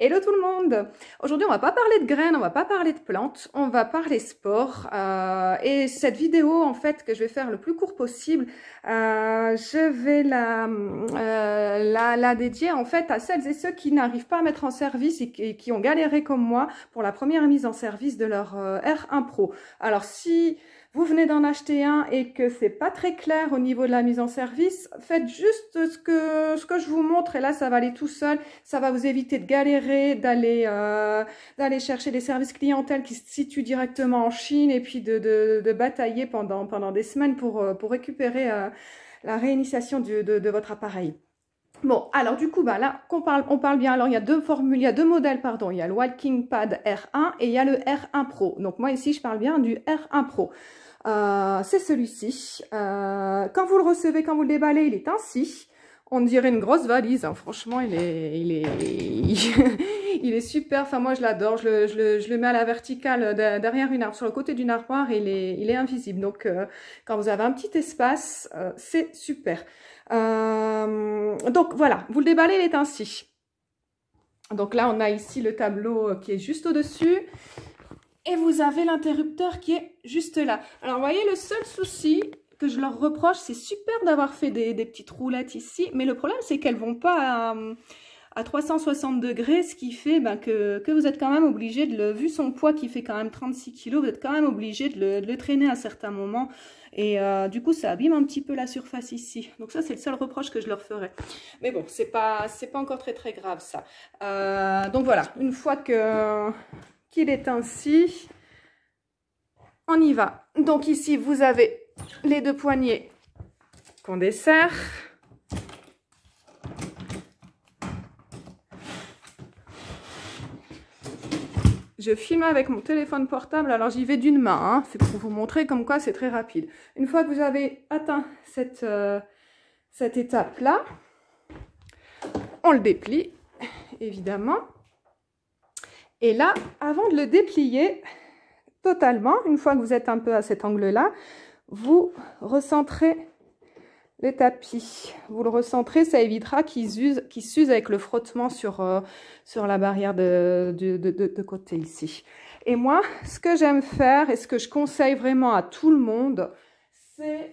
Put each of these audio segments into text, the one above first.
Hello tout le monde! Aujourd'hui on va pas parler de graines, on va pas parler de plantes, on va parler sport et cette vidéo en fait que je vais faire le plus court possible, je vais la dédier en fait à celles et ceux qui n'arrivent pas à mettre en service et qui ont galéré comme moi pour la première mise en service de leur R1 Pro. Alors si vous venez d'en acheter un et que c'est pas très clair au niveau de la mise en service, faites juste ce que je vous montre et là ça va aller tout seul. Ça va vous éviter de galérer, d'aller chercher des services clientèle qui se situent directement en Chine et puis de batailler pendant des semaines pour récupérer la réinitialisation de votre appareil. Bon, alors du coup, bah là, on parle bien. Alors, il y a deux formules, il y a deux modèles, pardon. Il y a le Walking Pad R1 et il y a le R1 Pro. Donc, moi, ici, je parle bien du R1 Pro. C'est celui-ci. Quand vous le recevez, quand vous le déballez, il est ainsi. On dirait une grosse valise. Hein. Franchement, il est super. Enfin, moi, je l'adore. Je le mets à la verticale derrière une armoire, sur le côté d'une armoire, et il est invisible. Donc, quand vous avez un petit espace, c'est super. Donc voilà, vous le déballez, il est ainsi. Donc là, on a ici le tableau qui est juste au-dessus. Et vous avez l'interrupteur qui est juste là. Alors, vous voyez, le seul souci que je leur reproche, c'est super d'avoir fait des petites roulettes ici. Mais le problème, c'est qu'elles vont pas à 360 degrés, ce qui fait que vous êtes quand même obligé vu son poids qui fait quand même 36 kg, vous êtes quand même obligé de le traîner à certains moments. Et du coup, ça abîme un petit peu la surface ici. Donc ça, c'est le seul reproche que je leur ferai. Mais bon, c'est pas encore très grave ça. Donc voilà, une fois qu'il est ainsi, on y va. Donc ici, vous avez les deux poignées qu'on desserre. Je filme avec mon téléphone portable, alors j'y vais d'une main, hein. C'est pour vous montrer comme quoi c'est très rapide. Une fois que vous avez atteint cette étape-là, on le déplie, évidemment. Et là, avant de le déplier totalement, une fois que vous êtes un peu à cet angle-là, vous recentrez le tapis. Vous le recentrez, ça évitera qu'il s'use avec le frottement sur la barrière de côté ici. Et moi, ce que j'aime faire et ce que je conseille vraiment à tout le monde, c'est...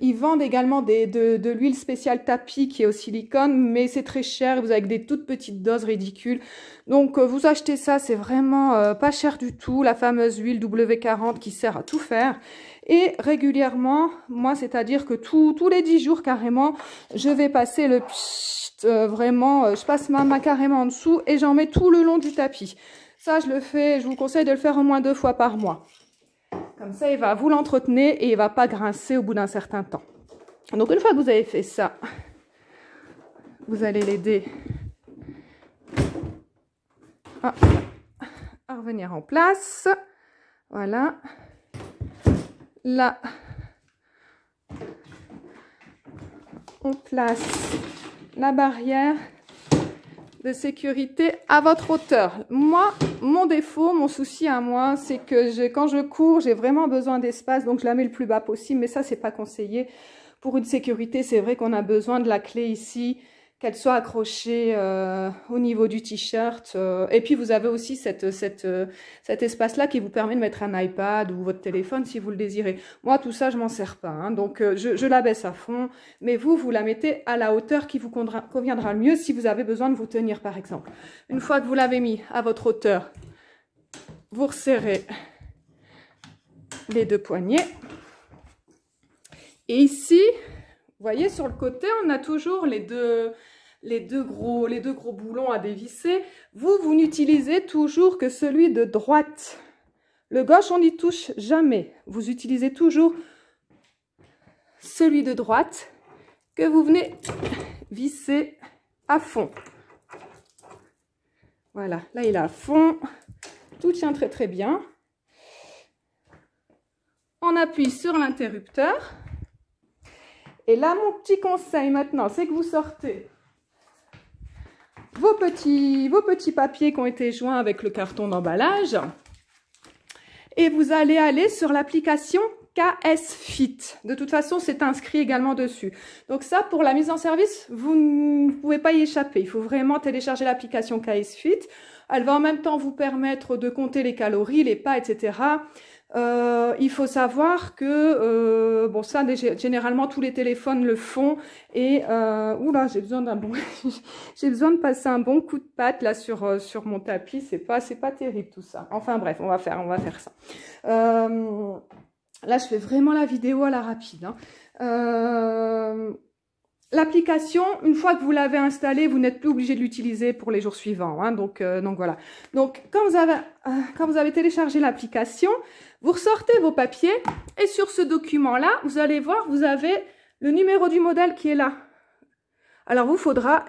Ils vendent également de l'huile spéciale tapis qui est au silicone, mais c'est très cher, vous avez des toutes petites doses ridicules. Donc vous achetez ça, c'est vraiment pas cher du tout, la fameuse huile W40 qui sert à tout faire. Et régulièrement, moi, c'est-à-dire que tous les 10 jours carrément, je vais passer le vraiment, je passe ma main carrément en dessous et j'en mets tout le long du tapis. Ça, je vous conseille de le faire au moins 2 fois par mois. Comme ça, il va vous l'entretenir et il ne va pas grincer au bout d'un certain temps. Donc, une fois que vous avez fait ça, vous allez l'aider à revenir en place. Voilà. Là, on place la barrière de sécurité à votre hauteur. Moi, mon défaut, mon souci à moi, c'est que quand je cours, j'ai vraiment besoin d'espace, donc je la mets le plus bas possible, mais ça, c'est pas conseillé. Pour une sécurité, c'est vrai qu'on a besoin de la clé ici, qu'elle soit accrochée au niveau du t-shirt. Et puis, vous avez aussi cet espace-là qui vous permet de mettre un iPad ou votre téléphone si vous le désirez. Moi, tout ça, je m'en sers pas. Hein, donc, je la baisse à fond. Mais vous la mettez à la hauteur qui vous conviendra le mieux si vous avez besoin de vous tenir, par exemple. Une fois que vous l'avez mis à votre hauteur, vous resserrez les deux poignets. Et ici, vous voyez, sur le côté, on a toujours les deux gros boulons à dévisser. Vous n'utilisez toujours que celui de droite. Le gauche, on n'y touche jamais. Vous utilisez toujours celui de droite que vous venez visser à fond. Voilà, là il est à fond. Tout tient très bien. On appuie sur l'interrupteur. Et là, mon petit conseil maintenant, c'est que vous sortez vos petits papiers qui ont été joints avec le carton d'emballage et vous allez aller sur l'application KS Fit. De toute façon, c'est inscrit également dessus. Donc ça, pour la mise en service, vous ne pouvez pas y échapper. Il faut vraiment télécharger l'application KS Fit. Elle va en même temps vous permettre de compter les calories, les pas, etc. Il faut savoir que, bon ça, généralement, tous les téléphones le font. Et, oula, j'ai besoin d'un bon... j'ai besoin de passer un bon coup de patte là sur mon tapis. C'est pas terrible tout ça. Enfin bref, on va faire ça. Là, je fais vraiment la vidéo à la rapide. Hein. L'application, une fois que vous l'avez installée, vous n'êtes plus obligé de l'utiliser pour les jours suivants. Hein, donc voilà. Donc, quand vous avez téléchargé l'application, vous ressortez vos papiers et sur ce document-là, vous allez voir, vous avez le numéro du modèle qui est là. Alors,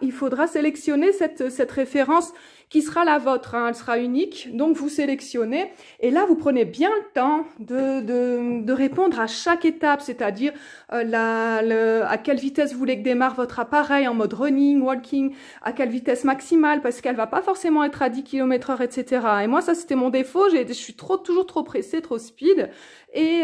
il faudra sélectionner cette référence qui sera la vôtre. Hein, elle sera unique. Donc, vous sélectionnez. Et là, vous prenez bien le temps de répondre à chaque étape, c'est-à-dire à quelle vitesse vous voulez que démarre votre appareil en mode running, walking, à quelle vitesse maximale, parce qu'elle va pas forcément être à 10 km/h, etc. Et moi, ça, c'était mon défaut. Je suis toujours trop pressée, trop speed. Et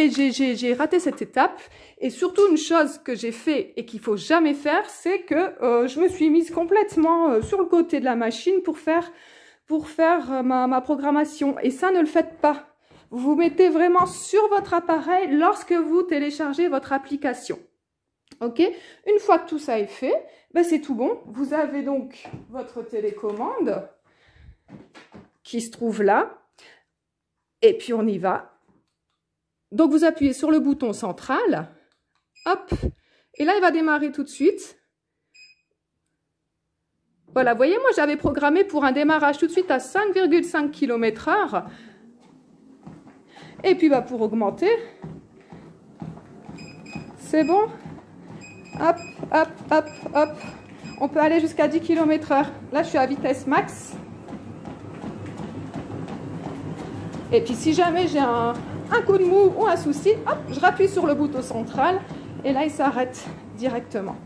j'ai raté cette étape. Et surtout, une chose que j'ai fait et qu'il faut jamais faire, c'est que je me suis mise complètement sur le côté de la machine pour faire ma programmation. Et ça, ne le faites pas. Vous vous mettez vraiment sur votre appareil lorsque vous téléchargez votre application. Ok? Une fois que tout ça est fait, ben c'est tout bon. Vous avez donc votre télécommande qui se trouve là. Et puis, on y va. Donc, vous appuyez sur le bouton central. Hop. Et là, il va démarrer tout de suite. Voilà, vous voyez, moi, j'avais programmé pour un démarrage tout de suite à 5,5 km/h. Et puis, bah, pour augmenter, c'est bon. Hop, hop, hop, hop. On peut aller jusqu'à 10 km/h. Là, je suis à vitesse max. Et puis, si jamais j'ai un coup de mou ou un souci, hop, je rappuie sur le bouton central et là, il s'arrête directement.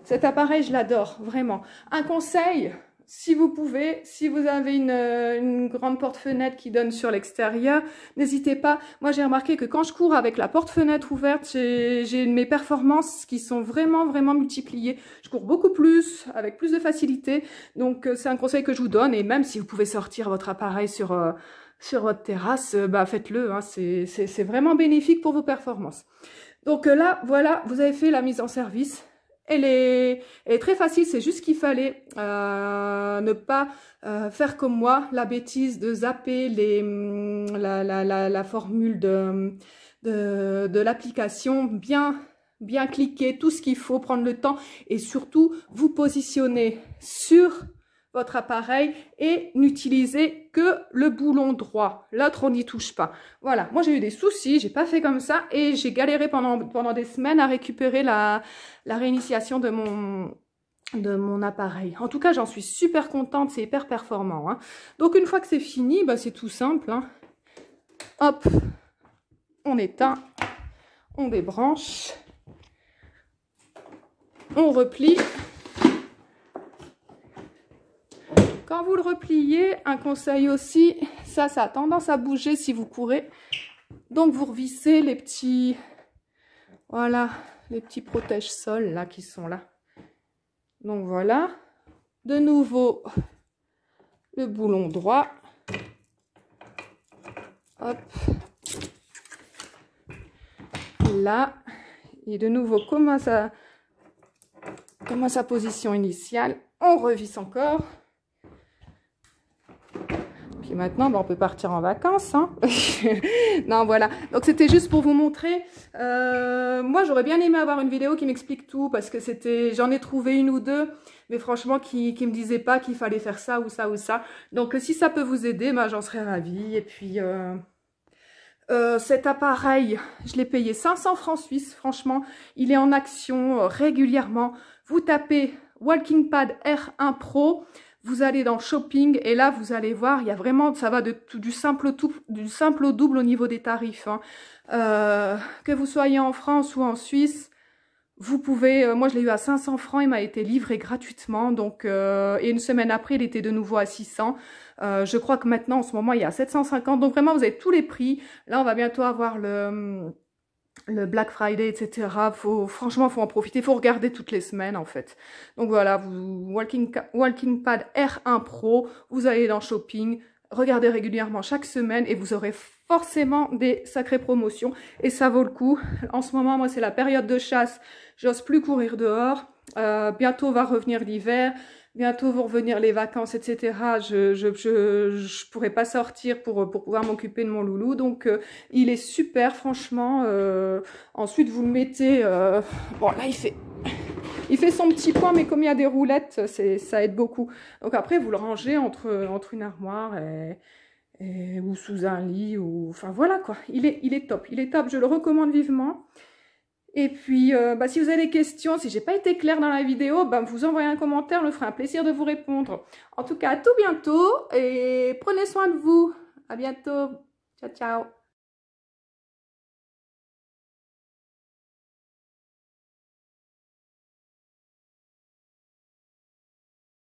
Cet appareil, je l'adore, vraiment. Un conseil, si vous pouvez, si vous avez une grande porte-fenêtre qui donne sur l'extérieur, n'hésitez pas. Moi, j'ai remarqué que quand je cours avec la porte-fenêtre ouverte, j'ai mes performances qui sont vraiment multipliées. Je cours beaucoup plus, avec plus de facilité. Donc, c'est un conseil que je vous donne. Et même si vous pouvez sortir votre appareil sur votre terrasse, bah faites-le. Hein, c'est vraiment bénéfique pour vos performances. Donc là, voilà, vous avez fait la mise en service. Elle est très facile, c'est juste qu'il fallait ne pas faire comme moi, la bêtise de zapper la formule de l'application, bien cliquer, tout ce qu'il faut, prendre le temps et surtout vous positionner sur votre appareil et n'utilisez que le boulon droit. L'autre, on n'y touche pas. Voilà, moi j'ai eu des soucis, j'ai pas fait comme ça et j'ai galéré pendant des semaines à récupérer la réinitiation de mon appareil. En tout cas, j'en suis super contente, c'est hyper performant. Hein. Donc une fois que c'est fini, bah, c'est tout simple. Hein. Hop, on éteint, on débranche, on replie. Quand vous le repliez, un conseil aussi, ça a tendance à bouger si vous courez. Donc vous revissez les petits, voilà, les petits protège-sols là qui sont là. Donc voilà, de nouveau le boulon droit. Hop. Là, et de nouveau comme à sa position initiale, on revisse encore. Puis maintenant, on peut partir en vacances. Hein. Non, voilà. Donc, c'était juste pour vous montrer. Moi, j'aurais bien aimé avoir une vidéo qui m'explique tout parce que j'en ai trouvé une ou deux, mais franchement, qui me disaient pas qu'il fallait faire ça ou ça ou ça. Donc, si ça peut vous aider, j'en serais ravie. Et puis, cet appareil, je l'ai payé 500 francs suisses. Franchement, il est en action régulièrement. Vous tapez Walking Pad R1 Pro. Vous allez dans Shopping et là, vous allez voir, il y a vraiment, ça va du simple au double au niveau des tarifs. Hein. Que vous soyez en France ou en Suisse, Vous pouvez, moi je l'ai eu à 500 francs, il m'a été livré gratuitement, donc et une semaine après il était de nouveau à 600. Je crois que maintenant en ce moment il est à 750, donc vraiment vous avez tous les prix. Là on va bientôt avoir le Black Friday, etc. Franchement, faut en profiter, faut regarder toutes les semaines en fait. Donc voilà, Walking Pad R1 Pro, vous allez dans Shopping, regardez régulièrement chaque semaine et vous aurez forcément des sacrées promotions et ça vaut le coup. En ce moment, moi c'est la période de chasse, j'ose plus courir dehors. Bientôt va revenir l'hiver. Bientôt vont revenir les vacances, etc. Je pourrais pas sortir pour pouvoir m'occuper de mon loulou. Donc, il est super, franchement. Ensuite, vous le mettez... bon, là, il fait son petit point, mais comme il y a des roulettes, ça aide beaucoup. Donc après, vous le rangez entre une armoire ou sous un lit. Enfin, voilà, quoi. Il est top. Il est top. Je le recommande vivement. Et puis, si vous avez des questions, si j'ai pas été claire dans la vidéo, vous envoyez un commentaire, je me ferai un plaisir de vous répondre. En tout cas, à tout bientôt et prenez soin de vous. À bientôt. Ciao, ciao.